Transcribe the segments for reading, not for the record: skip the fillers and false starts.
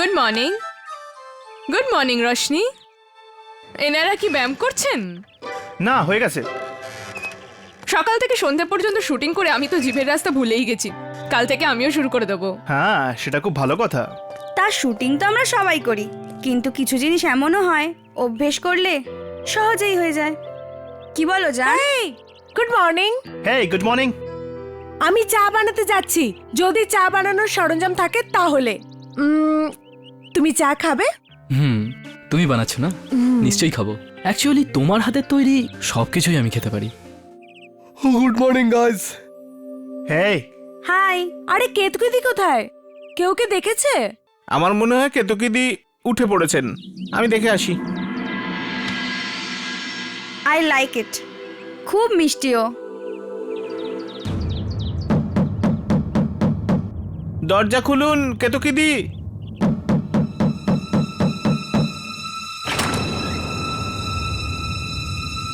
Good morning. Good morning Roshni. এনারা কি ব্যায়াম করছেন? না, হয়ে গেছে। সকাল থেকে সন্ধ্যা পর্যন্ত শুটিং করে আমি তো জিভের রাস্তা ভুলেই গেছি। কাল থেকে আমিও শুরু করে দেবো। হ্যাঁ, সেটা খুব ভালো কথা। তার শুটিং তো আমরা সবাই করি, কিন্তু কিছু জিনিস এমনও হয় অভ্যেস করলে সহজেই হয়ে যায়। কি বলো জান? Good morning. Hey, good morning. আমি চা বানাতে যাচ্ছি, যদি চা বানানোর সরঞ্জাম থাকে তাহলে। তুমি চা খাবে? তুমি বানাচ্ছ না? নিশ্চয়ই খাবো। অ্যাকচুয়ালি তোমার হাতের তৈরি সবকিছুই আমি খেতে পারি। Good morning guys. Hey, hi. আরে কেতকিদি কোথায়? কেউ কে দেখেছে? আমার মনে হয় কেতকিদি উঠে পড়েছেন। আমি দেখে আসি। আই লাইক ইট, খুব মিষ্টিও। দরজা খুলুন কেতকিদি।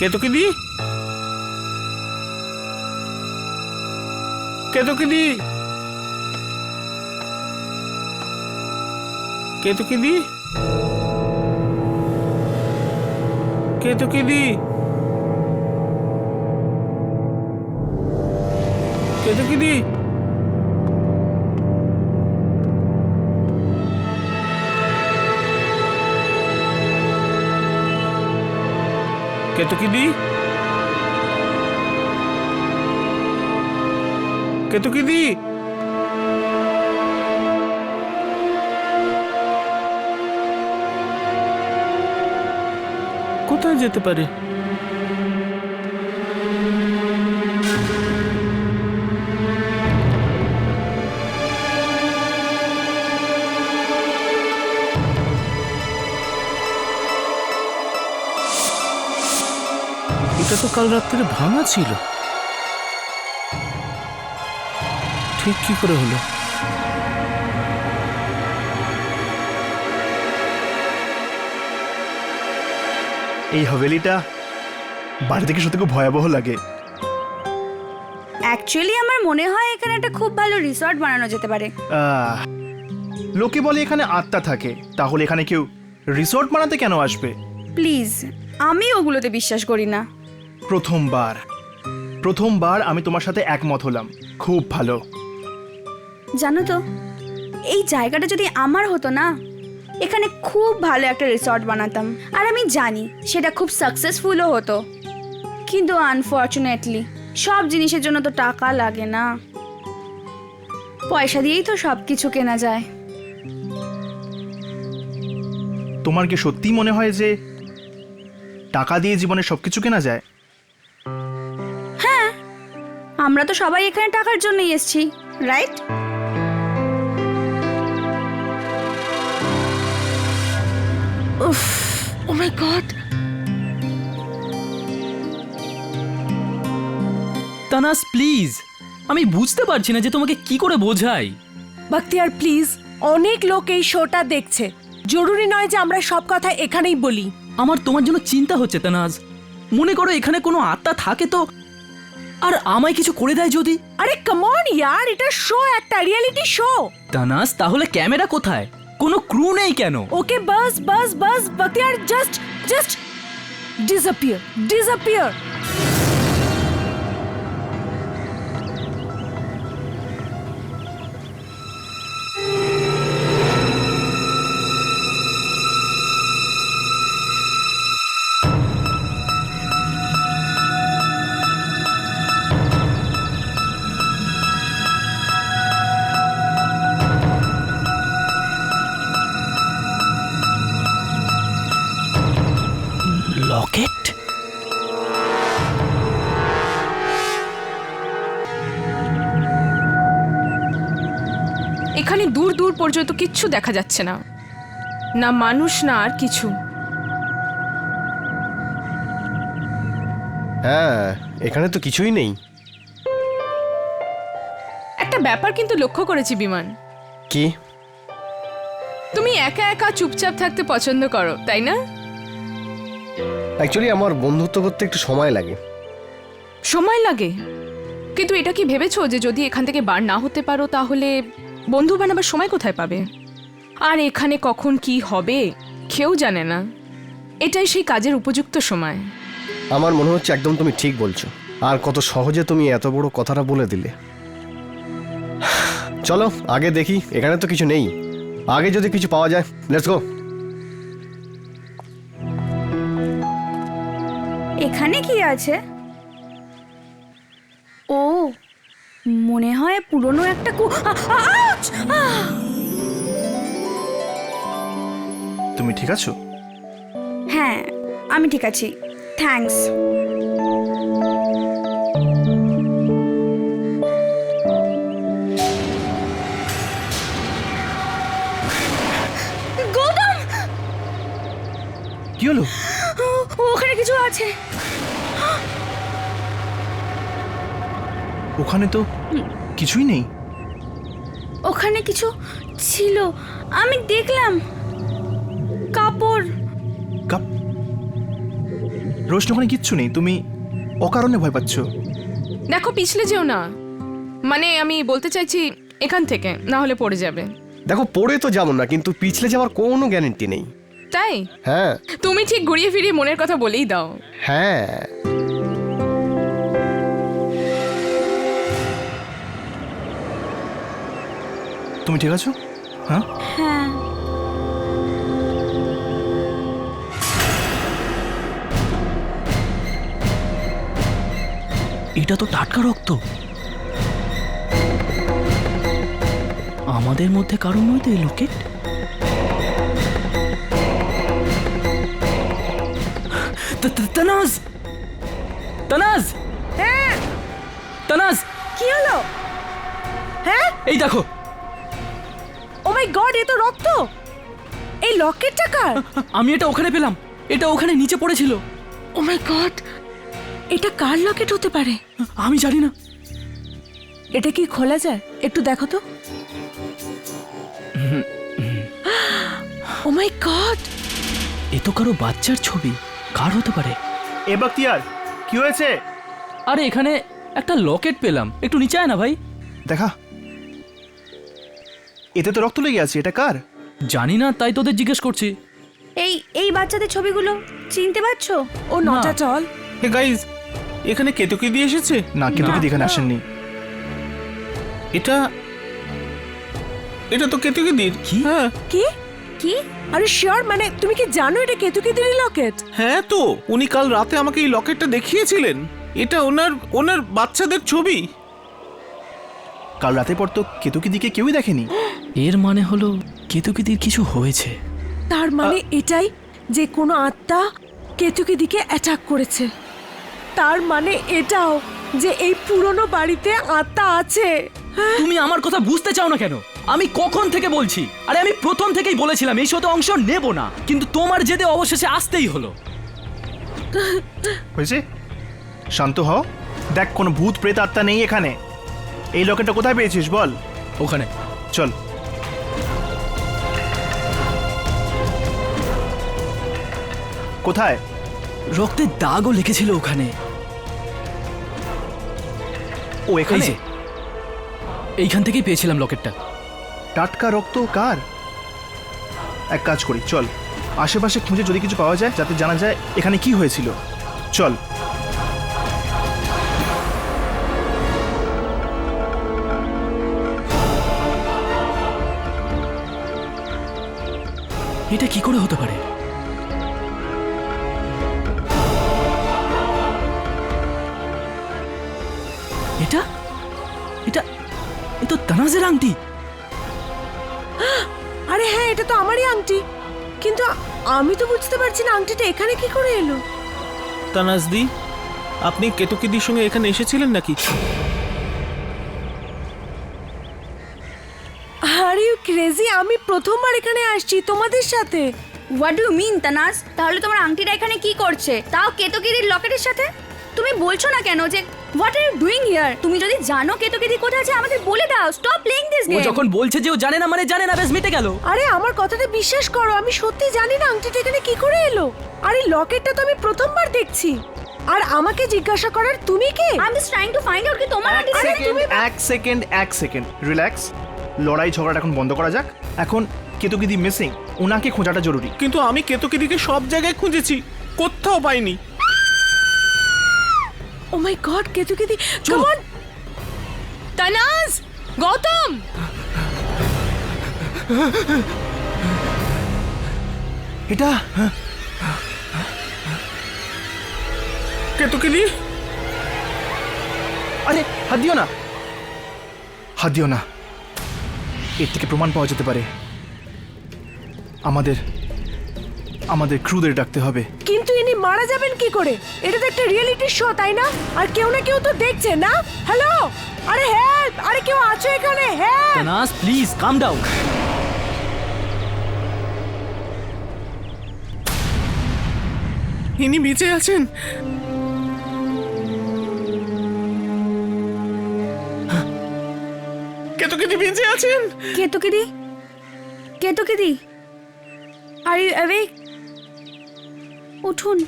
কেতকিদি, কেতকিদি, কেতকিদি, কেতকিদি, কেতকিদি। কেতকিদি, কেতকিদি। কোথায় যেতে পারে? এটা তো কাল রাত্রে ভাঙা ছিল, ঠিক কি করে হলো? এই হাভেলিটা বাড়ি থেকে সত্যি খুব ভয়াবহ লাগে। অ্যাকচুয়ালি আমার মনে হয় এখানে একটা খুব ভালো রিসর্ট বানানো যেতে পারে। লোকে বলে এখানে আত্মা থাকে, তাহলে এখানে কেউ রিসর্ট বানাতে কেন আসবে? প্লিজ, আমি ওগুলোতে বিশ্বাস করি না। প্রথমবার আমি তোমার সাথে একমত হলাম। খুব ভালো। জানো তো, এই জায়গাটা যদি আমার হতো না, এখানে খুব ভালো একটা রিসর্ট বানাতাম। আর আমি জানি সেটা খুব সাকসেসফুলও হতো, কিন্তু আনফর্চুনেটলি সব জিনিসের জন্য তো টাকা লাগে না। পয়সা দিয়েই তো সব কিছু কেনা যায়। তোমার কি সত্যি মনে হয় যে টাকা দিয়ে জীবনে সবকিছু কেনা যায়? হ্যাঁ, আমরা তো সবাই এখানে টাকার জন্যই এসেছি, রাইট? উফ, ও মাই গড। তানাস প্লিজ, আমি বুঝতে পারছি না যে তোমাকে কি করে বোঝাই। বাখতিয়ার প্লিজ, অনেক লোক এই শোটা দেখছে, জরুরি নয় যে আমরা সব কথা এখানেই বলি। আমার তোমার জন্য চিন্তা হচ্ছে তানাজ। মনে করো এখানে কোনো আত্মা থাকে তো, আর আমায় কিছু করে দেয় যদি। আরে কাম অন ইয়ার, এটা শো, একটা রিয়েলিটি শো। তানাজ, তাহলে ক্যামেরা কোথায়? কোনো ক্রু নেই কেন? ওকে বাস বাস বাস বাখতিয়ার, জাস্ট ডিসঅ্যাপিয়ার। লকেট? এখানে দূর দূর পর্যন্ত কিচ্ছু দেখা যাচ্ছে না, না মানুষ না আর কিছু। হ্যাঁ, এখানে তো কিছুই নেই। একটা ব্যাপার কিন্তু লক্ষ্য করেছি বিমান। কি? তুমি একা একা চুপচাপ থাকতে পছন্দ করো, তাই না? অ্যাকচুয়ালি আমার বন্ধুত্ব করতে একটু সময় লাগে। সময় লাগে? কিন্তু এটা কি ভেবেছো যে যদি এখান থেকে বার না হতে পারো তাহলে বন্ধু বানাবার সময় কোথায় পাবে? আর এখানে কখন কি হবে কেউ জানে না। এটাই সেই কাজের উপযুক্ত সময়। আমার মনে হচ্ছে একদম তুমি ঠিক বলছো। আর কত সহজে তুমি এত বড় কথাটা বলে দিলে। চলো আগে দেখি, এখানে তো কিছু নেই। আগে যদি কিছু পাওয়া যায়, লেটস গো। এখানে কি আছে? ও মনে হয় পুরনো একটা আউচ! তুমি ঠিক আছো? হ্যাঁ আমি ঠিক আছি, থ্যাঙ্কস। গৌতম, কি হলো? ওখানে কিছু আছে। ওখানে তো কিছুই নেই। ওখানে কিছু ছিল, আমি দেখলাম। কাপড়। কাপ রোশনি, ওখানে কিচ্ছু নেই। তুমি অকারণে ভয় পাচ্ছ। দেখো পিছলে যেও না, মানে আমি বলতে চাইছি এখান থেকে না হলে পড়ে যাবে। দেখো পড়ে তো যাবো না, কিন্তু পিছলে যাওয়ার কোনো গ্যারান্টি নেই। তাই হ্যাঁ তুমি ঠিক ঘুরিয়ে ফিরিয়ে মনের কথা বলেই দাও। হ্যাঁ, তুমি ঠিক আছো? হ্যাঁ, হ্যাঁ এটা তো টাটকা রক্ত। আমাদের মধ্যে কারণ নয় তো এই লকেট? তানাজ, তানাজ, হ্যাঁ তানাজ, কি হলো? হ্যাঁ, এই দেখো। ও মাই গড, এ তো রক্ত। এই লকেটটা কার? আমি এটা ওখানে পেলাম, এটা ওখানে নিচে পড়েছিল। ও মাই গড, এটা কার লকেট হতে পারে? আমি জানি না। এটা কি খোলা যায়? একটু দেখো তো। ও মাই গড, এ তো কারো বাচ্চার ছবি। কার হতে পারে? এ বাক্তিয়ার, কি হয়েছে? আরে এখানে একটা লকেট পেলাম, একটু নিচে আয় না ভাই। দেখা, এতে তো রক্ত লেগে আছে। এটা কার? জানি না, তাই তোদের জিজ্ঞেস করছি। এই বাচ্চাদের ছবিগুলো চিনতে পারছো? ও নটা চল। হে গাইস, এখানে কেতকি দিয়ে এসেছে? না, কিন্তু এখানে আসেননি। এটা এটা তো কেতকি দির। কি? হ্যাঁ কি? কি? আরে শিওর, মানে তুমি কি জানো এটা কেতুকিদের লকেট? হ্যাঁ, তো উনি কাল রাতে আমাকে এই লকেটটা দেখিয়েছিলেন। এটা ওনার বাচ্চাদের ছবি। কাল রাতে পর তো কেতুকি দিকে কেউই দেখেনি। এর মানে হলো কেতুকিদির কিছু হয়েছে। তার মানে এটাই যে কোনো আত্মা কেতুকিদিকে অ্যাটাক করেছে। তার মানে এটাও যে এই পুরনো বাড়িতে আত্মা আছে। তুমি আমার কথা বুঝতে চাও না কেন? আমি কখন থেকে বলছি, আরে আমি প্রথম থেকেই বলেছিলাম এই শোতে অংশ নেব না, কিন্তু তোমার জেদে অবশেষে আসতেই হলো। হয়েছে, শান্ত হও। দেখ, কোনো ভূত প্রেত আত্মা নেই এখানে। এই লকেটটা কোথায় পেয়েছিস বল? ওখানে চল। কোথায়? রক্তের দাগও লিখেছিল ওখানে। ও এই এখানে? যে, এইখান থেকেই পেয়েছিলাম লকেটটা। টাটকা রক্ত কার? এক কাজ করি, চল আশেপাশে খুঁজে যদি কিছু পাওয়া যায় যাতে জানা যায় এখানে কি হয়েছিল। চল। এটা কি করে হতে পারে? এটা এটা এ তো তানাজের আংটি। আরে হ্যাঁ, এটা তো আমারই আংটি, কিন্তু আমি তো বুঝতে পারছি না আংটিটা এখানে কি করে এলো। তানাজদি, আপনি কেতকিদির সঙ্গে এখানে এসেছিলেন নাকি? আর ইউ ক্রেজি, আমি প্রথমবার এখানে আসছি তোমাদের সাথে। What do you mean Tanaz? তাহলে তোমার আংটিটা এখানে কি করছে, তাও কেতকিদির লকেটের সাথে? তুমি বলছো না কেন যে what are you doing here? তুমি যদি জানো কেতকিদি কোথায় আছে আমাদের বলে দাও। স্টপ প্লেইং দিস ও গেম। যখন বলছে যে ও জানে না মানে জানে না, বেশ মিটে গেল। আরে আমার কথাটা বিশ্বাস করো, আমি সত্যি জানি না আংটিটা এখানে কি করে এলো। আরে লকেটটা তো আমি প্রথমবার দেখছি, আর আমাকে জিজ্ঞাসা করার তুমি কে? I am just trying to find out কি তোমার এক আংটিটা সেকেন্ড, এক সেকেন্ড, রিল্যাক্স। লড়াই ঝগড়াটা এখন বন্ধ করা যাক। এখন কেতকিদি মিসিং, ওনাকে খোঁজাটা জরুরি। কিন্তু আমি কেতকিদিকে সব জায়গায় খুঁজেছি, কোথাও পাইনি। ও মাই গড, কেতকিদি, কাম অন। তানাজ, গৌতম, এটা কেতকিদি, আরে হাত দিও না, হাত দিও না। এর থেকে প্রমাণ পাওয়া যেতে পারে। আমাদের ক্রুদের ডাকতে হবে। কিন্তু ইনি মারা যাবেন কি করে? এটা তো একটা রিয়েলিটি শো, তাই না? আর কেউ না কেউ তো দেখছে না। হ্যালো, আরে হেল্প, আরে কেউ আছো এখানে? Help. Tanaz please come down. ইনি বেঁচে আছেন? কেতকিদি বেঁচে আছেন? কেতকিদি, কেতকিদি, আর ইউ অ্যাওয়েক? উঠুন।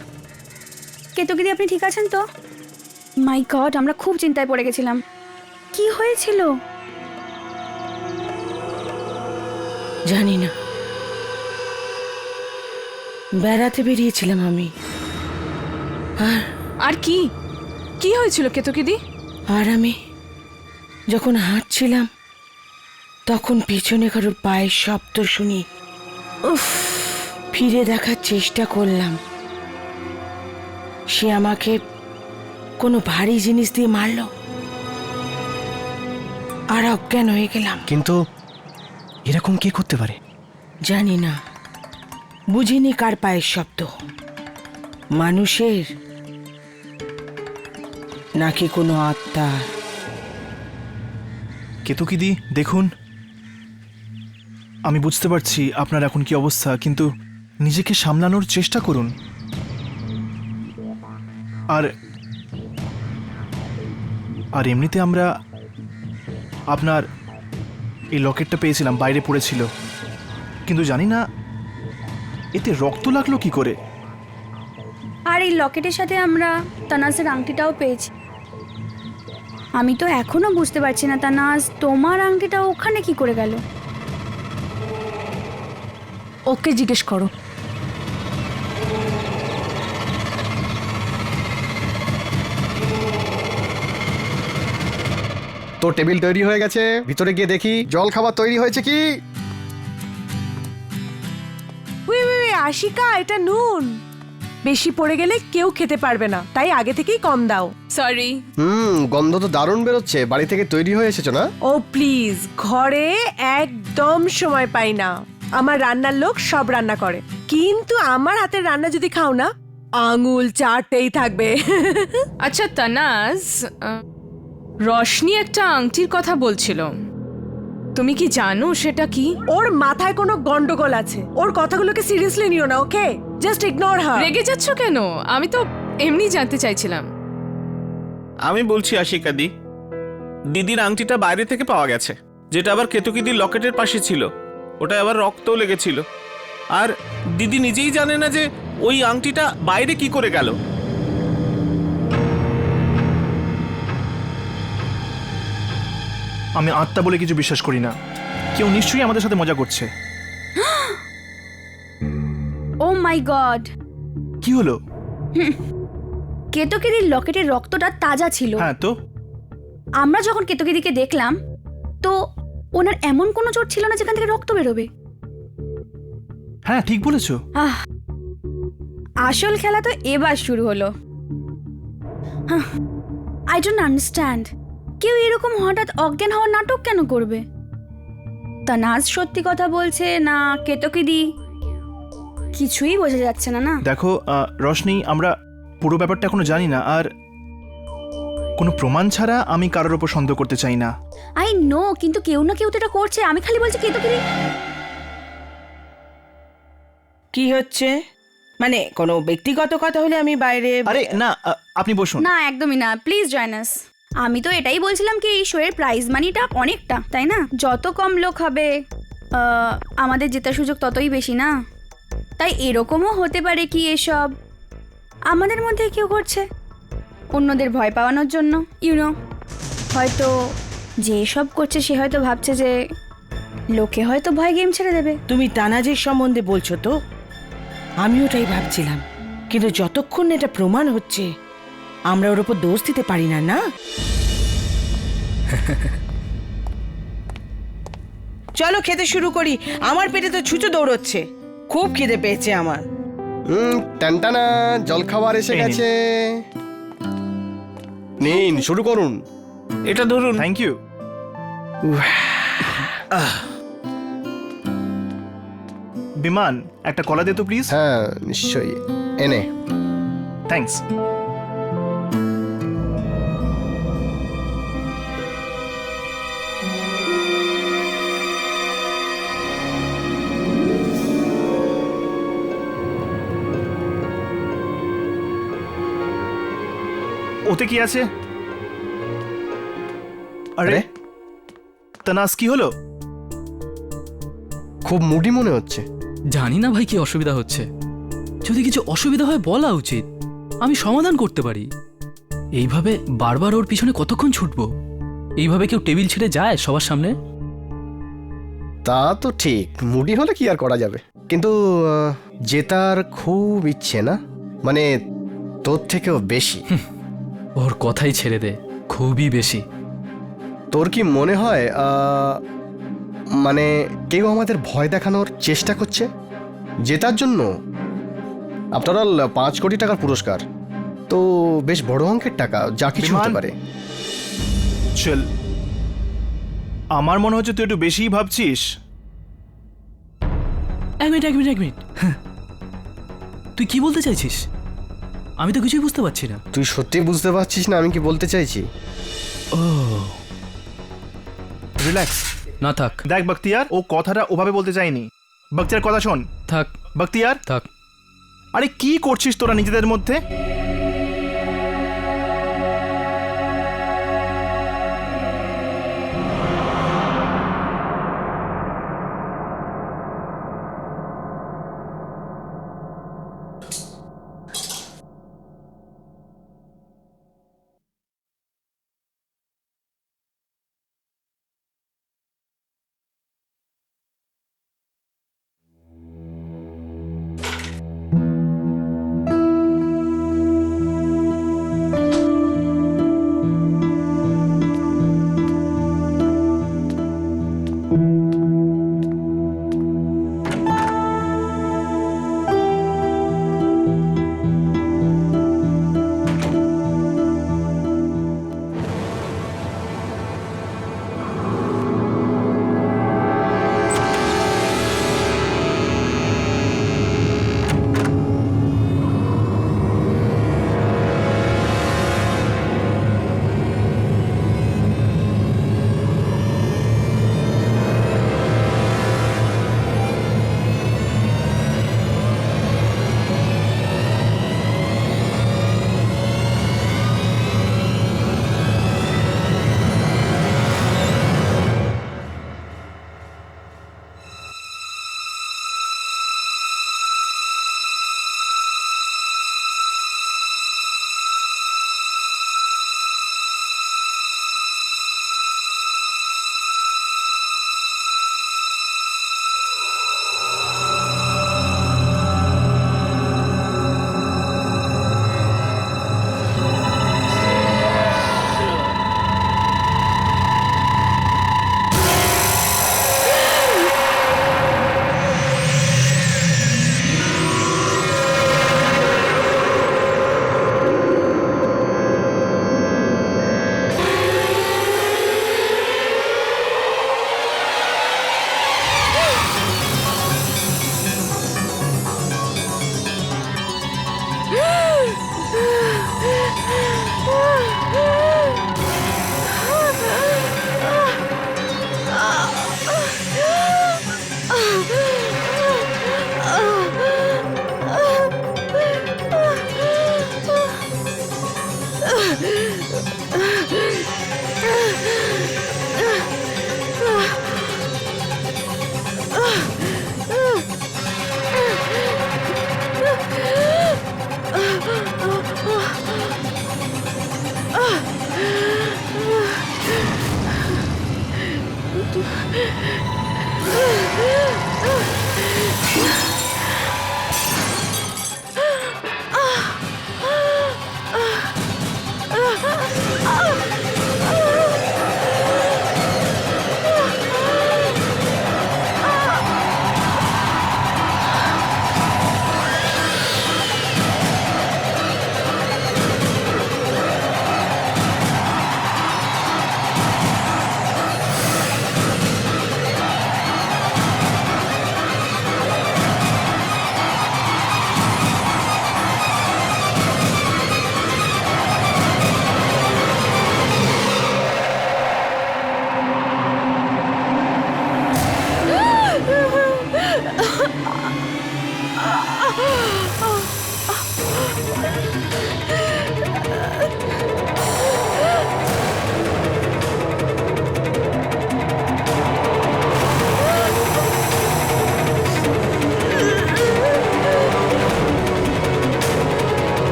কেতকিদি, আপনি ঠিক আছেন তো? মাই গড, আমরা খুব চিন্তায় পড়ে গেছিলাম। কি হয়েছিল? জানি না, বেড়াতে বেরিয়েছিলাম আমি। আর কি কি হয়েছিল কেতকিদি? আর আমি যখন হাঁটছিলাম তখন পেছনে কারোর পায়ের শব্দ শুনি। উফ, ফিরে দেখার চেষ্টা করলাম। সে আমাকে কোনো ভারী জিনিস দিয়ে মারলো আর অজ্ঞান হয়ে গেলাম। কিন্তু এরকম কি করতে পারে? জানি না, বুঝিনি কার পায়ের শব্দ, মানুষের নাকি কোনো আত্মার। কেতকিদি দেখুন, আমি বুঝতে পারছি আপনার এখন কি অবস্থা, কিন্তু নিজেকে সামলানোর চেষ্টা করুন। আর এমনিতে আমরা আপনার এই লকেটটা পেয়েছিলাম, বাইরে পড়েছিল, কিন্তু জানি না এতে রক্ত লাগলো কি করে। আর এই লকেটের সাথে আমরা তানাজের আংটিটাও পেয়েছি। আমি তো এখনো বুঝতে পারছি না তানাজ, তোমার আংটিটা ওখানে কি করে গেল? ওকে জিজ্ঞেস করো। তোর টেবিল তৈরি হয়ে গেছে, ভিতরে গিয়ে দেখি জল খাবার তৈরি হয়েছে কি। আশিকা, এটা নুন বেশি পড়ে গেলে কেউ খেতে পারবে না, তাই আগে থেকেই কম দাও। সরি। গন্ধ তো দারুণ বেরোচ্ছে। বাড়ি থেকে তৈরি হয়ে এসেছো না? ও প্লিজ, ঘরে একদম সময় পাই না। আমার রান্নার লোক সব রান্না করে, কিন্তু আমার হাতের রান্না যদি খাও না, আঙুল চাটতেই থাকবে। আচ্ছা তানাজ, রশনি একটা আংটির কথা বলছিল, তুমি কি জানো সেটা কি? ওর মাথায় কোনো গন্ডগোল আছে, ওর কথাগুলোকে সিরিয়াসলি নিও না, ওকে? জাস্ট ইগনোর হার। রেগে যাচ্ছ কেন? আমি তো এমনি জানতে চাইছিলাম। আমি বলছি আশিকাদি, দিদির আংটিটা বাইরে থেকে পাওয়া গেছে, যেটা আবার কেতকিদির লকেটের পাশে ছিল। ওটা আবার রক্তও লেগেছিল। আর দিদি নিজেই জানে না যে ওই আংটিটা বাইরে কি করে গেল। আমি আত্মা বলে কিছু বিশ্বাস করি না। কেউ নিশ্চয়ই আমাদের সাথে মজা করছে। ও মাই গড, কি হলো? কেতকিদির লকেটের রক্তটা তাজা ছিল। হ্যাঁ তো আমরা যখন কেতকিদিকে দেখলাম, তো ওনার এমন কোনো চোট ছিল না যেখান থেকে রক্ত বেরোবে। হ্যাঁ, ঠিক বলেছো। আসল খেলা তো এবার শুরু হলো। আই ডোন্ট আন্ডারস্ট্যান্ড, কেউ এরকম হঠাৎ অজ্ঞান হওয়ার নাটক কেন করবে? তানাজ সত্যি কথা বলছে না কেতকিদি, কিছুই বোঝা যাচ্ছে না। না দেখো রশনি, আমরা পুরো ব্যাপারটা এখনো জানি না, আর কোনো প্রমাণ ছাড়া আমি কারোর ওপর সন্দেহ করতে চাই না। আই নো, কিন্তু কেউ না কেউ তো এটা করছে। আমি খালি বলছি কেতকিদি। কি হচ্ছে? মানে কোনো ব্যক্তিগত কথা হলে আমি বাইরে। আরে না, আপনি বসুন। না একদমই না, প্লিজ জয়েন আস। আমি তো এটাই বলছিলাম কি এই শোয়ের প্রাইজ মানিটা অনেকটা, তাই না? যত কম লোক হবে আমাদের জেতার সুযোগ ততই বেশি, না? তাই এরকমও হতে পারে কি এসব আমাদের মধ্যে কেউ করছে অন্যদের ভয় পাওয়ানোর জন্য। ইউনো, হয়তো যে সব করছে সে হয়তো ভাবছে যে লোকে হয়তো ভয় গেম ছেড়ে দেবে। তুমি তানাজের সম্বন্ধে বলছো তো? আমি ওটাই ভাবছিলাম, কিন্তু যতক্ষণ না এটা প্রমাণ হচ্ছে আমরা ওর উপর দোষ দিতে পারি না, না? চলো খেতে শুরু করি, আমার পেটে তো ছুঁচো দৌড়চ্ছে, খুব খিদে পেয়েছে আমার। টানটানা, জল খাবার এসে এই নিন। গেছে। নিন, শুরু করুন। এটা ধরুন। Thank you. বিমান, একটা কলা দে তো প্লিজ। হ্যাঁ নিশ্চয়ই, এনে। থ্যাঙ্কস। ওতে কি আছে? আরে আরে? তানাস, কি হলো? খুব মুডি মনে হচ্ছে। জানি না ভাই কি অসুবিধা হচ্ছে। যদি কিছু অসুবিধা হয় বলা উচিত, আমি সমাধান করতে পারি। এইভাবে বারবার ওর পিছনে কতক্ষণ ছুটবো? এইভাবে কেউ টেবিল ছেড়ে যায় সবার সামনে? তা তো ঠিক, মুডি হলে কি আর করা যাবে। কিন্তু জেতার খুব ইচ্ছে না, মানে তোর থেকেও বেশি। ওর কথাই ছেড়ে দে, খুবই বেশি। তোর কি মনে হয় মানে কেউ আমাদের ভয় দেখানোর চেষ্টা করছে জেতার জন্য? আফটার অল 5 কোটি টাকার পুরস্কার তো বেশ বড় অঙ্কের টাকা, যা কিছু হতে বিমান। পারে। চল, আমার মনে হচ্ছে তুই একটু বেশিই ভাবছিস। এক মিনিট, এক মিনিট, এক মিনিট। তুই কি বলতে চাইছিস? আমি তো কিছুই বুঝতে পারছি না। তুই সত্যি বুঝতে পারছিস না আমি কি বলতে চাইছি? ও রিল্যাক্স। না, থাক দেখ বখতিয়ার, ও কথাটা ওভাবে বলতে চাইনি। বখতিয়ার কথা শোন। থাক বখতিয়ার, থাক। আরে কি করছিস তোরা নিজেদের মধ্যে?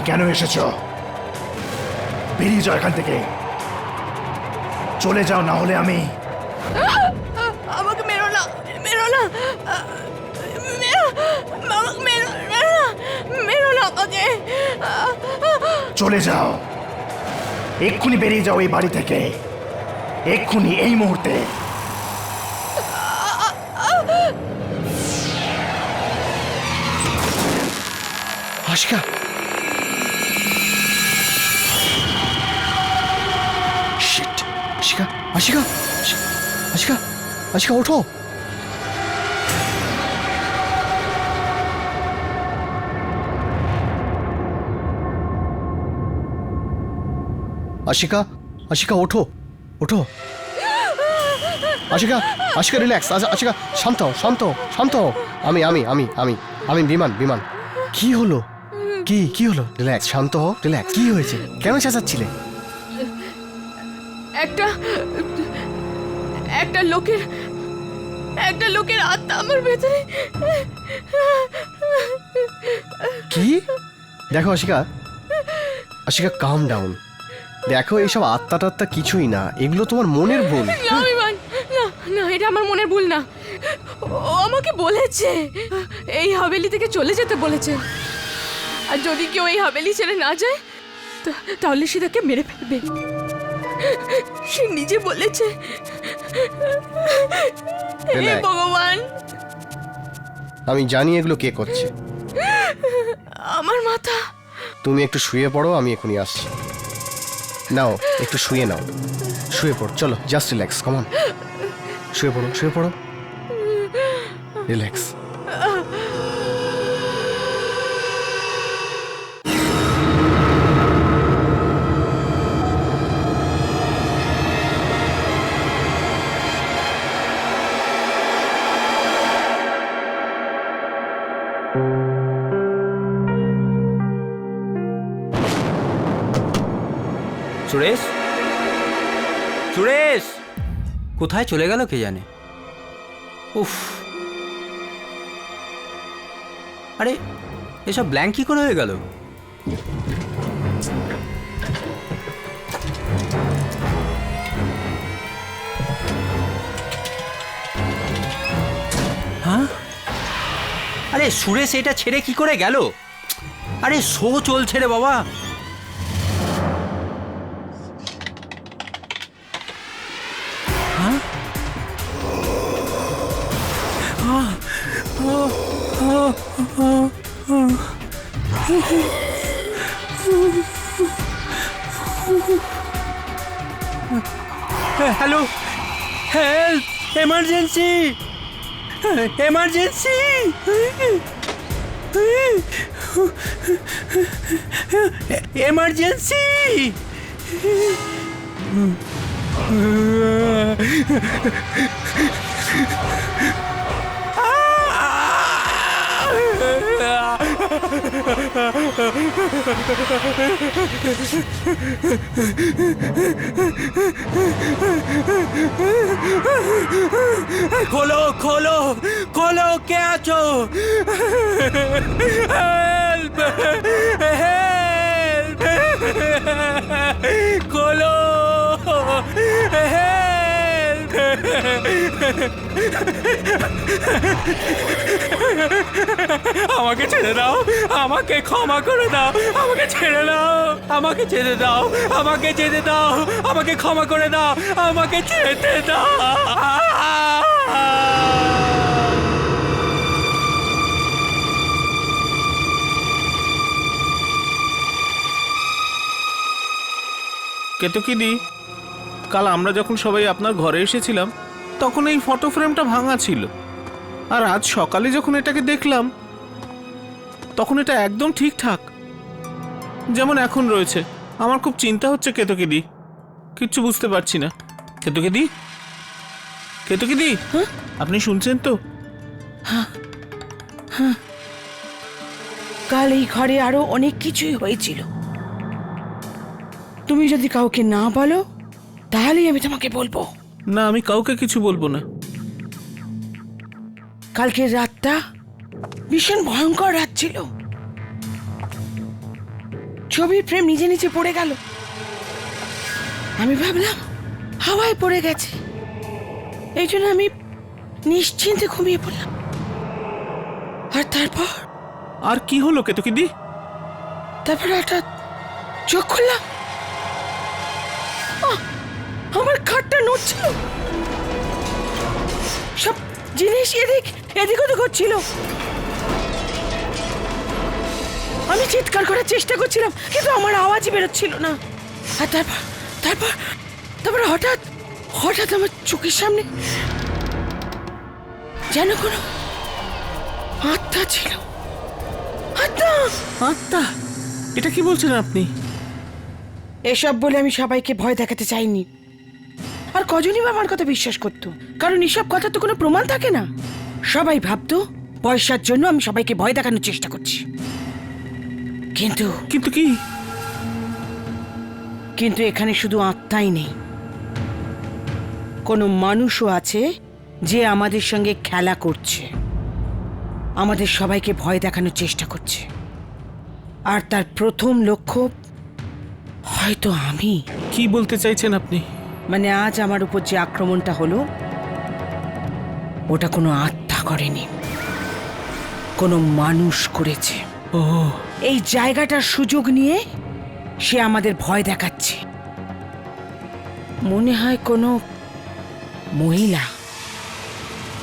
কেন এসেছো? বেরিয়ে যাও এখান থেকে, চলে যাও, না হলে আমি আমাকে মেরো না, মেরো না, মেরো, মেরো, মেরো না, মেরো না আমাকে। চলে যাও, এক্ষুনি বেরিয়ে যাও এই বাড়ি থেকে, এক্ষুনি, এই মুহূর্তে। আশিকা, শিট, আশিকা, আশিকা, আশিকা, আশিকা, ওঠো। আশিকা, আশিকা, ওঠো, ওঠো। আশিকা, আশিকা, রিল্যাক্স। আশিকা, শান্ত হও, শান্ত হও, শান্ত হও। আমি আমি আমি আমি আমি বিমান, বিমান। কি হলো? কি হলো? রিল্যাক্স, শান্ত হও, রিল্যাক্স। কি হয়েছে? কেন চেঁচাচ্ছিলে? একটা লোকের আত্মা আমার ভেতরে। কি? দেখো আশিকা, আশিকা, কাম ডাউন। দেখো, এইসব আত্মা টাত্মা কিছুই না, এগুলো তোমার মনের ভুল। না বিমান, না না, এটা আমার মনের ভুল না। ও আমাকে বলেছে এই হাভেলি থেকে চলে যেতে বলেছে, আর যদি কেউ এই হাভেলি ছেড়ে না যায় তাহলে সে তাকে মেরে ফেলবে। সে নিজে বলেছে। হে Relax. ভগবান, আমি জানি এগুলো কে করছে। আমার মাথা। তুমি একটু শুয়ে পড়ো, আমি এখনই আসছি। নাও, একটু শুয়ে নাও, শুয়ে পড়ো। চলো, জাস্ট রিল্যাক্স, কমন, শুয়ে পড়ো, শুয়ে পড়ো, রিল্যাক্স। সুরেশ, সুরেশ, কোথায় চলে গেল কে জানে। উফ, আরে এসব ব্ল্যাঙ্ক কি করে হয়ে গেল? হ্যাঁ, আরে সুরেশ এটা ছেড়ে কি করে গেল? আরে শো চলছে রে বাবা। Hello, help, emergency, emergency, emergency. खोलो खोलो खोलो, क्या आछो? हेल्प हेल्प, खोलो, हेल्प। আমাকে ছেড়ে দাও, আমাকে ক্ষমা করে দাও, আমাকে ছেড়ে দাও, আমাকে যেতে দাও, আমাকে যেতে দাও, আমাকে ক্ষমা করে দাও, আমাকে যেতে দাও। কেতকিদি, কাল আমরা যখন সবাই আপনার ঘরে এসেছিলাম তখন এই ফটো ফ্রেমটা ভাঙা ছিল, আর আজ সকালে যখন এটাকে দেখলাম তখন এটা একদম ঠিকঠাক যেমন এখন রয়েছে। আমার খুব চিন্তা হচ্ছে কেতকিদি, কিচ্ছু বুঝতে পারছি না। কেতকিদি, কেতকিদি, আপনি শুনছেন তো? কাল এই ঘরে আরো অনেক কিছুই হয়েছিল। তুমি যদি কাউকে না বলো তাহলেই আমি তোমাকে বলবো। না, আমি কাউকে কিছু বলবো না। কালকের রাতটা ভীষণ ভয়ঙ্কর রাত ছিল। ছবির ফ্রেম নিজে নিচে পড়ে গেল। আমি ভাবলাম হাওয়ায় পড়ে গেছে, এই জন্য আমি নিশ্চিন্তে ঘুমিয়ে পড়লাম। আর আর কি হলো কেতকিদি? তারপর হঠাৎ চোখ খুললাম, আমার খাটটা নড়ছিল, সব জিনিস এদিক ওদিক হচ্ছিল। আমি চিৎকার করার চেষ্টা করছিলাম, কিন্তু আমার আওয়াজই বেরোচ্ছিল না। আর তারপর হঠাৎ আমার চোখের সামনে যেন কোনো আত্মা ছিল। আত্মা? এটা কি বলছেন আপনি? এসব বলে আমি সবাইকে ভয় দেখাতে চাইনি। আর কজনই বা আমার কথা বিশ্বাস করতো, কারণ এসব কথা তো কোনো প্রমাণ থাকে না। সবাই ভাবতো পয়সার জন্য আমি সবাইকে ভয় দেখানোর চেষ্টা করছি। কিন্তু কি? কিন্তু এখানে শুধু আত্মাই নেই, কোনো মানুষও আছে যে আমাদের সঙ্গে খেলা করছে, আমাদের সবাইকে ভয় দেখানোর চেষ্টা করছে। আর তার প্রথম লক্ষ্য হয়তো আমি। কি বলতে চাইছেন আপনি? মানে আজ আমার উপর যে আক্রমণটা হলো, ওটা কোনো আত্মা করেনি, কোনো মানুষ করেছে। ও, এই জায়গাটার সুযোগ নিয়ে সে আমাদের ভয় দেখাচ্ছে। মনে হয় কোনো মহিলা।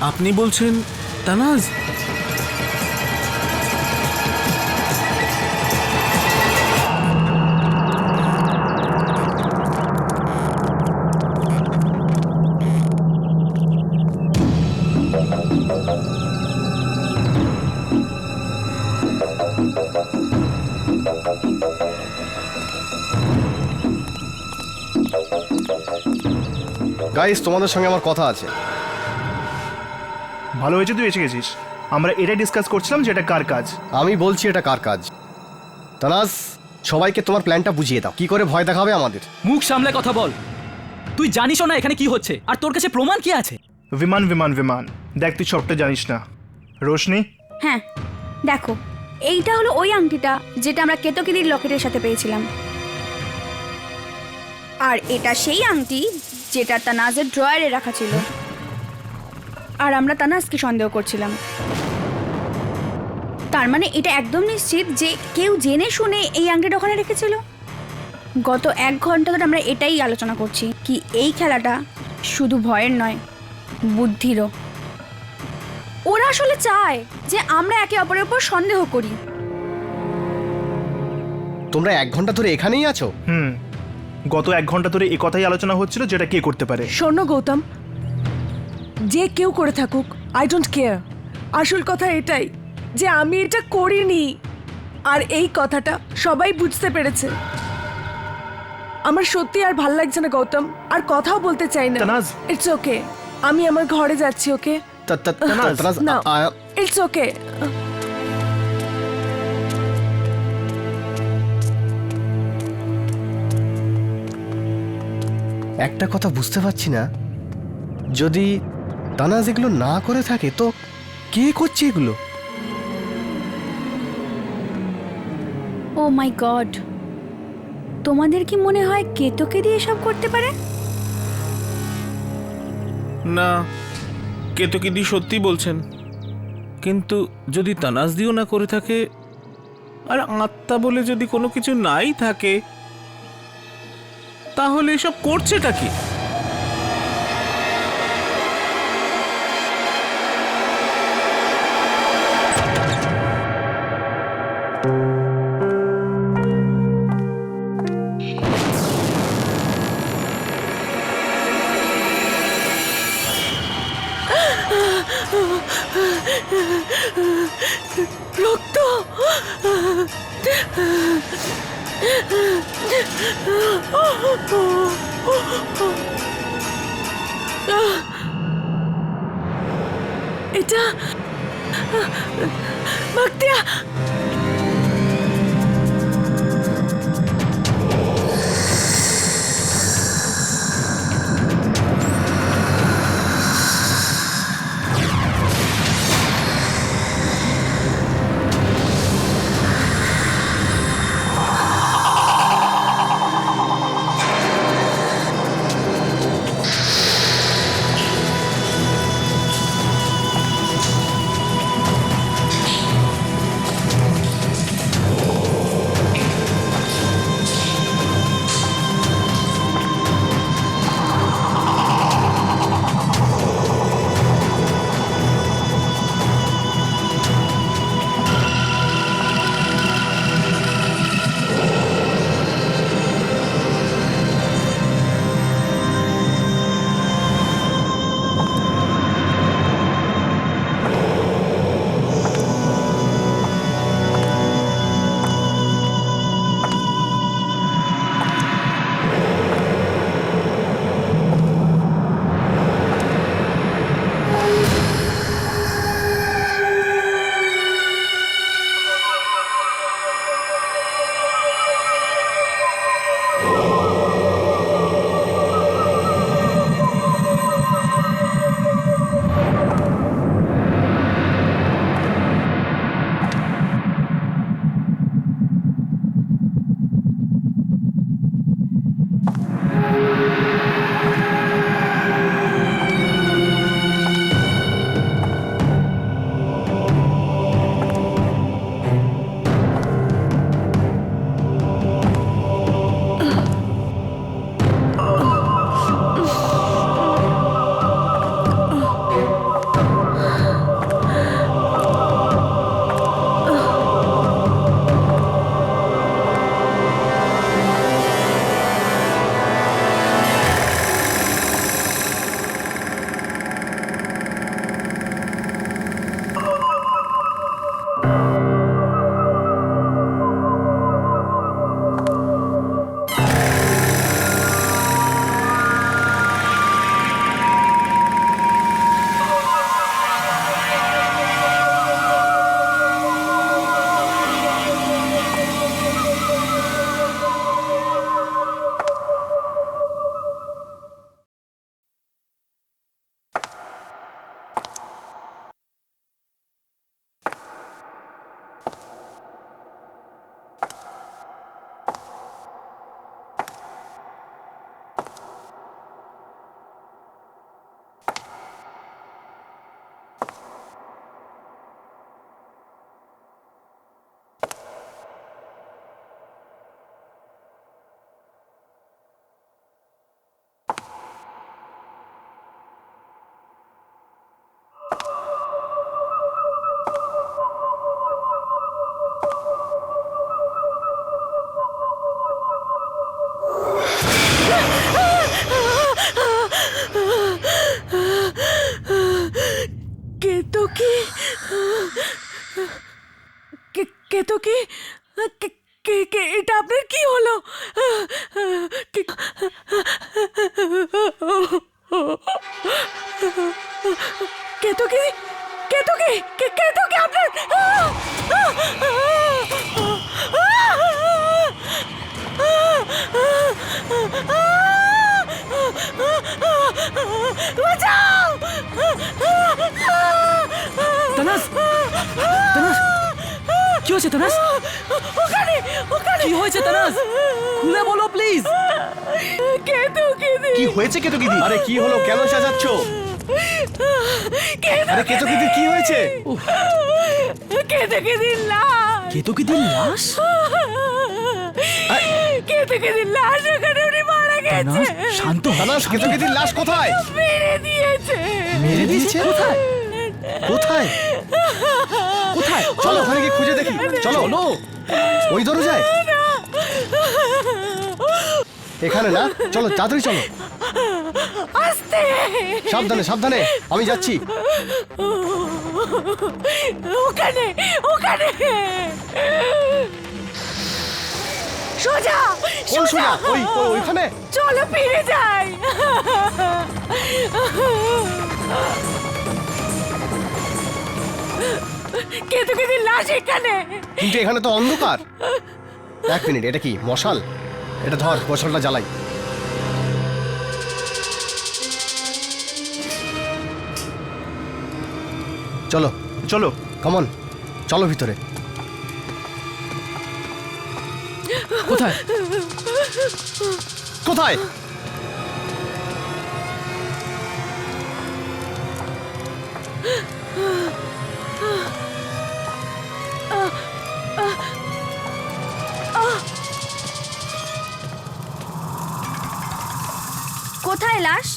আপনি বলছেন তানাজ? গাইস, তোমাদের সঙ্গে আমার কথা আছে। ভালো হয়েছে তুই এসে গেছিস। আমরা এটাই ডিসকাস করছিলাম যে এটা কার কাজ। আমি বলছি এটা কার কাজ। তানাজ, সবাইকে তোমার প্ল্যানটা বুঝিয়ে দাও, কি করে ভয় দেখাবে আমাদের। মুখ সামলে কথা বল। তুই জানিসও না এখানে কি হচ্ছে, আর তোর কাছে প্রমাণ কি আছে? বিমান, দেখ তুই সবটা জানিস না। রোশনি, হ্যাঁ দেখো, এইটা হলো ওই আংটিটা যেটা আমরা কেতকিদির লকেটের সাথে পেয়েছিলাম। আর এটা সেই আংটি যেটা তানাজের ড্রয়ারে রাখা ছিল। আর আমরা তানাজকে সন্দেহ করছিলাম। তার মানে এটা একদম নিশ্চিত যে কেউ জেনে শুনে এই আংটিটা ওখানে রেখেছিল। গত 1 ঘন্টা ধরে আমরা এটাই আলোচনা করছি কি এই খেলাটা শুধু ভয়ের নয়, বুদ্ধিরও। ওরা আসলে চায় যে আমরা একে অপরের উপর সন্দেহ করি। তোমরা 1 ঘন্টা ধরে এখানেই আছো? গত 1 ঘন্টা ধরে এই কথাই আলোচনা হচ্ছিল যেটা কে করতে পারে। শোনো গৌতম, যে কেউ করে থাকুক, আই ডোন্ট কেয়ার। আসল কথা এটাই যে আমি এটা করিনি, আর এই কথাটা সবাই বুঝতে পেরেছে। আমার সত্যি আর ভাল লাগছে না গৌতম, আর কথাও বলতে চাই না। তানাজ। ইটস ওকে, আমি আমার ঘরে যাচ্ছি। ওকে তানাজ, না, ইটস ওকে। একটা কথা বুঝতে পারছি না, যদি তানাজ এগুলো না করে থাকে তো কে করছে এগুলো? ও মাই গড, তোমাদের কি মনে হয় কেতকিদি এসব করতে পারে? না, কেতকিদি সত্যি বলছেন। কিন্তু যদি তানাজ দিও না করে থাকে, আর আত্মা বলে যদি কোনো কিছু নাই থাকে, তাহলে এসব করছেটা কি? রক্ত! এটা মাকতিয়া! কেতকি কেতকি এটা আপনার কি হলো? কেতকি কেতকি কেতকি আপনার বাঁচাও! তানাস তানাস কি হয়েছে তানাস? ওখানে ওখানে কি হয়েছে তানাস? খুলে বলো প্লিজ। কেতকি কি হয়েছে কেতকিদি? আরে কি হলো, কেন চেঁচাচ্ছ? আরে কেতকিদির কি হয়েছে? কেতকিদির লাশ কেতকিদির লাশ? কেতকিদির লাশ ওখানে উনি মারা গেছে। তানাস শান্ত হ। তানাস, কেতকিদির লাশ কোথায়? মেরে দিয়েছে। মেরে দিয়েছে? কোথায়? কোথায়? কোথায়? চলো ওখানে গিয়ে খুঁজে দেখি। চলো চলো। ওই দরজায়? এখানে না, চলো তাড়াতাড়ি চলো। আস্তে সাবধানে সাবধানে, আমি যাচ্ছি। ওখানে ওখানে সোজা কোন সোজা? ওইখানে? চলো ফিরে যাই। কেতকিদির লাশ এখানে। কিন্তু এখানে তো অন্ধকার। এক মিনিট, এটা কি মশাল? এটা ধর, মশালটা জ্বালাই। চলো চলো। কমন, চলো ভিতরে। কোথায়? কোথায়? কোথায় লাশ?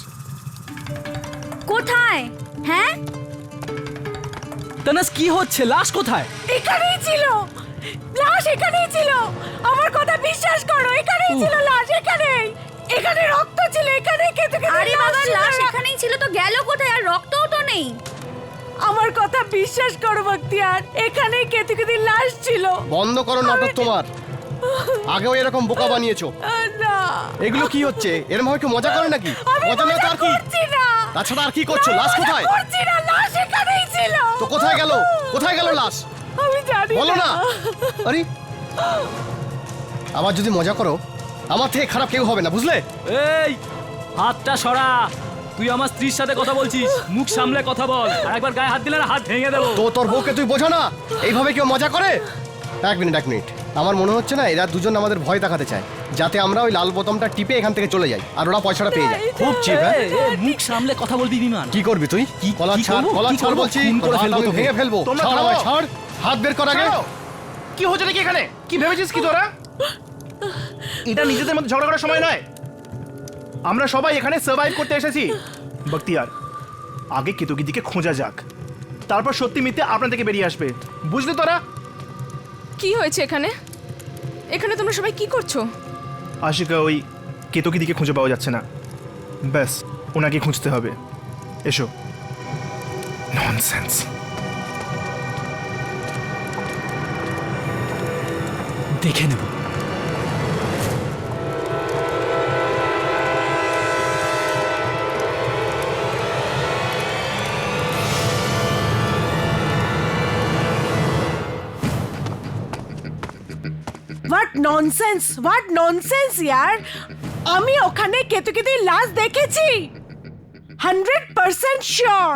কোথায়? হ্যাঁ, তানাস কি হচ্ছে? লাশ কোথায়? এখানেই ছিল লাশ, এখানেই ছিল। আমার কথা বিশ্বাস করো, এখানেই ছিল লাশ, এখানেই। এখানে রক্ত ছিল, এখানে কেতকিদির আরে বাবা, লাশ ছিল। এখানেই ছিল তো গেল কোথায়? আর রক্তও তো নেই। আমার কথা বিশ্বাস করো বখতিয়ার, এখানেই কেতকিদির লাশ ছিল। বন্ধ করো নাটক তোমার। আগেও এরকম বোকা বানিয়েছো। না, এগুলো কি হচ্ছে? এরম ভাবে কেউ মজা করে নাকি? আমি মজা না তো আর কি? করছি না। তাছাড়া আর কি করছো? লাশ কোথায়? করছি না, লাশ এখানেই ছিল। তো কোথায় গেল? কোথায় গেল লাশ? আমি জানি বলো না। আরে আবার যদি মজা করো, আমার থেকে খারাপ কেউ হবে না, বুঝলে? এই হাতটা সরা। তুই আমার স্ত্রীর সাথে কথা বলছিস, মুখ সামলে কথা বল। আর একবার গায়ে হাত দিলে না হাত ভেঙে দেবো। তো তোর বউকে তুই বোঝা না এইভাবে কেউ মজা করে? এক মিনিট এক মিনিট, আমার মনে হচ্ছে না এরা দুজন আমাদের ভয় দেখাতে চায়, যাতে আমরা ওই লাল বোতামটা টিপে এখান থেকে চলে যাই আর ওরা পয়সাটা পেয়ে যায়। খুব চিপ। হ্যাঁ, এই, এই, মুখ সামলে কথা বলবি বিমান। কি করবি তুই? কি- কলার কি ছাড়, করবো? কলার কি ছাড় করবো? বলছি। খুন করে তোর হাত ফেলবো আমি তোকে। ভেঙে ফেলবো। তোমরা ছাড় থামো। আমায়, ছাড়। হাত বের কর আগে। ছাড়ো। কি হচ্ছে নাকি এখানে? কি ভেবেছিস কি তোরা? এটা নিজেদের মধ্যে ঝগড়া করার সময় নয়। আমরা সবাই এখানে সার্ভাইভ করতে এসেছি। বখতিয়ার, আগে কেতকিদিকে খোঁজা যাক, তারপর সত্যি মিথ্যে আপনার থেকে বেরিয়ে আসবে, বুঝলি তোরা? কি হয়েছে এখানে? এখানে তোমরা সবাই কি করছো? আশিকা, ওই কেতকিদিকে খুঁজে পাওয়া যাচ্ছে না। ব্যাস, ওনাকে খুঁজতে হবে। এসো। ননসেন্স। দেখে নেব। হোয়াট ননসেন্স ইয়ার। আমি ওখানে কেতকিদির লাশ দেখেছি, 100% শিওর।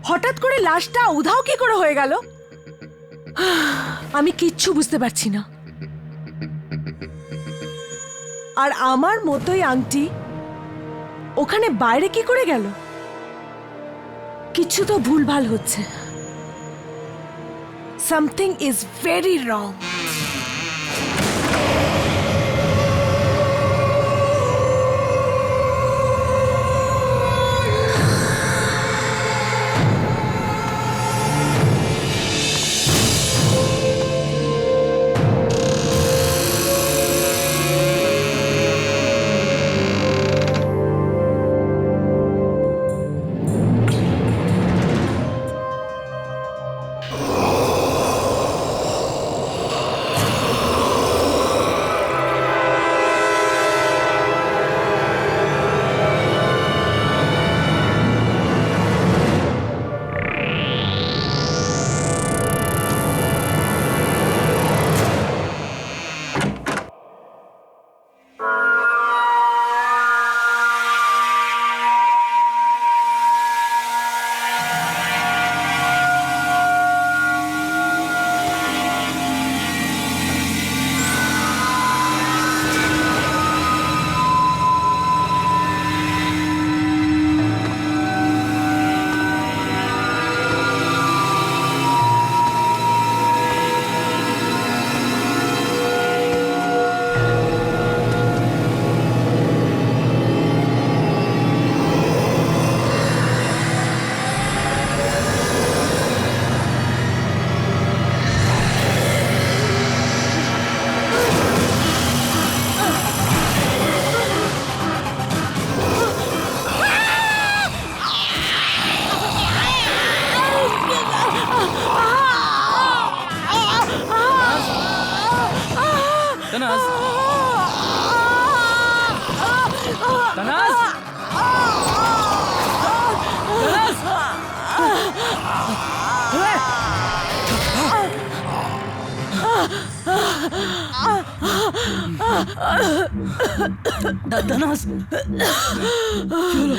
হঠাৎ করে লাশটা উধাও কি করে হয়ে গেল? আমি কিচ্ছু বুঝতে পারছি না। আর আমার মতোই আংটি ওখানে বাইরে কি করে গেল? কিছু তো ভুলভাল হচ্ছে। Something is very wrong. Tanaz Tanaz Tanaz কি হলো?